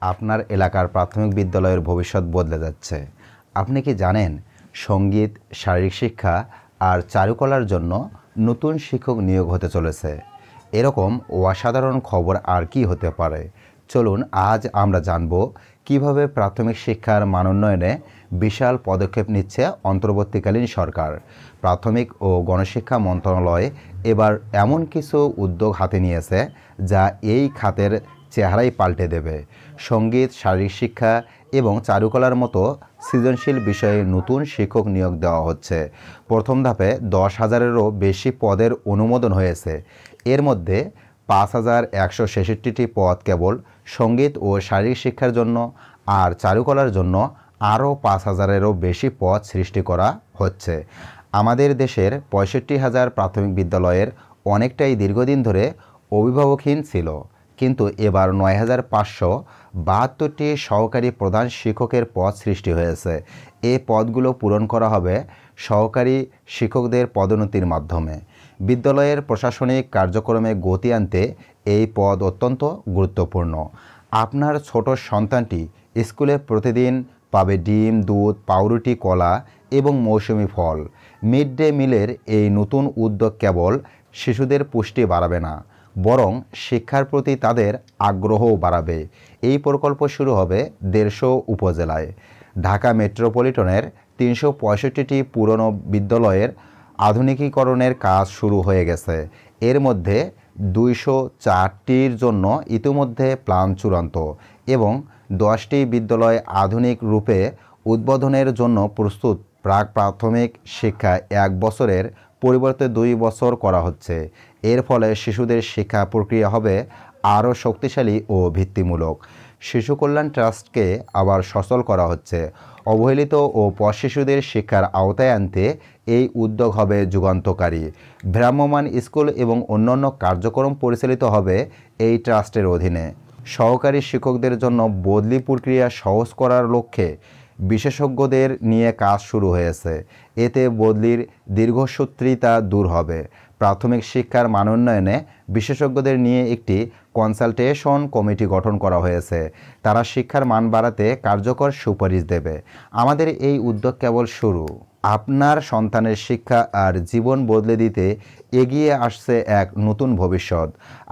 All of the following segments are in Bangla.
আপনার এলাকার প্রাথমিক বিদ্যালয়ের ভবিষ্যৎ বদলে যাচ্ছে। আপনি কি জানেন সঙ্গীত, শারীরিক শিক্ষা আর চারুকলার জন্য নতুন শিক্ষক নিয়োগ হতে চলেছে? এরকম অসাধারণ খবর আর কি হতে পারে? চলুন আজ আমরা জানব কিভাবে প্রাথমিক শিক্ষার মানোন্নয়নে বিশাল পদক্ষেপ নিচ্ছে অন্তর্বর্তীকালীন সরকার। প্রাথমিক ও গণশিক্ষা মন্ত্রণালয় এবার এমন কিছু উদ্যোগ হাতে নিয়েছে যা এই খাতের চেহারাই পাল্টে দেবে। সঙ্গীত, শারীরিক শিক্ষা এবং চারুকলার মতো সৃজনশীল বিষয়ে নতুন শিক্ষক নিয়োগ দেওয়া হচ্ছে। প্রথম ধাপে 10,000-এরও বেশি পদের অনুমোদন হয়েছে। এর মধ্যে 5,166টি পদ কেবল সঙ্গীত ও শারীরিক শিক্ষার জন্য, আর চারুকলার জন্য আরও 5,000-এরও বেশি পদ সৃষ্টি করা হচ্ছে। আমাদের দেশের 65,000 প্রাথমিক বিদ্যালয়ের অনেকটাই দীর্ঘদিন ধরে অভিভাবকহীন ছিল, কিন্তু এবার 9,572টি সহকারী প্রধান শিক্ষকের পদ সৃষ্টি হয়েছে। এই পদগুলো পূরণ করা হবে সহকারী শিক্ষকদের পদোন্নতির মাধ্যমে। বিদ্যালয়ের প্রশাসনিক কার্যক্রমে গতি আনতে এই পদ অত্যন্ত গুরুত্বপূর্ণ। আপনার ছোট সন্তানটি স্কুলে প্রতিদিন পাবে ডিম, দুধ, পাউরুটি, কলা এবং মৌসুমি ফল। মিড ডে মিলের এই নতুন উদ্যোগ কেবল শিশুদের পুষ্টি বাড়াবে না, বরং শিক্ষার প্রতি তাদের আগ্রহও বাড়াবে। এই প্রকল্প শুরু হবে 150 উপজেলায়। ঢাকা মেট্রোপলিটনের 365টি পুরনো বিদ্যালয়ের আধুনিকীকরণের কাজ শুরু হয়ে গেছে। এর মধ্যে 204টির জন্য ইতিমধ্যে প্ল্যান চূড়ান্ত এবং 10টি বিদ্যালয় আধুনিক রূপে উদ্বোধনের জন্য প্রস্তুত। প্রাক প্রাথমিক শিক্ষা 1 বছরের পরিবর্তে 2 বছর করা হচ্ছে। এর ফলে শিশুদের শিক্ষা প্রক্রিয়া হবে আরও শক্তিশালী ও ভিত্তিমূলক। শিশু কল্যাণ ট্রাস্টকে আবার সচল করা হচ্ছে। অবহেলিত ও পথ শিশুদের শিক্ষার আওতায় আনতে এই উদ্যোগ হবে যুগান্তকারী। ভ্রাম্যমাণ স্কুল এবং অন্যান্য কার্যক্রম পরিচালিত হবে এই ট্রাস্টের অধীনে। সহকারী শিক্ষকদের জন্য বদলি প্রক্রিয়া সহজ করার লক্ষ্যে বিশেষজ্ঞদের নিয়ে কাজ শুরু হয়েছে। এতে বদলির দীর্ঘসূত্রিতা দূর হবে। প্রাথমিক শিক্ষার মানোন্নয়নে বিশেষজ্ঞদের নিয়ে একটি কনসালটেশন কমিটি গঠন করা হয়েছে। তারা শিক্ষার মান বাড়াতে কার্যকর সুপারিশ দেবে। আমাদের এই উদ্যোগ কেবল শুরু। আপনার সন্তানের শিক্ষা আর জীবন বদলে দিতে এগিয়ে আসছে এক নতুন ভবিষ্যৎ।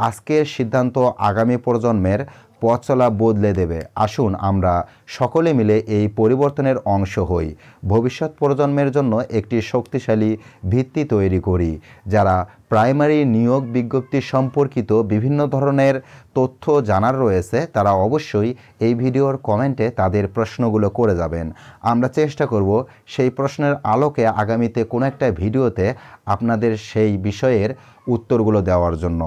আজকের সিদ্ধান্ত আগামী প্রজন্মের পথ চলা বদলে দেবে। আসুন আমরা সকলে মিলে এই পরিবর্তনের অংশ হই। ভবিষ্যৎ প্রজন্মের জন্য একটি শক্তিশালী ভিত্তি তৈরি করি। যারা প্রাইমারি নিয়োগ বিজ্ঞপ্তি সম্পর্কিত বিভিন্ন ধরনের তথ্য জানার রয়েছে, তারা অবশ্যই এই ভিডিওর কমেন্টে তাদের প্রশ্নগুলো করে যাবেন। আমরা চেষ্টা করব সেই প্রশ্নের আলোকে আগামীতে কোনো একটা ভিডিওতে আপনাদের সেই বিষয়ের উত্তরগুলো দেওয়ার জন্য।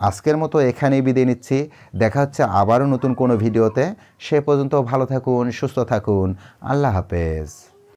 আজকের মতো এখানেই বিদায় নিচ্ছি। দেখা হচ্ছে আবারও নতুন কোনো ভিডিওতে। সে পর্যন্ত ভালো থাকুন, সুস্থ থাকুন। আল্লাহ হাফেজ।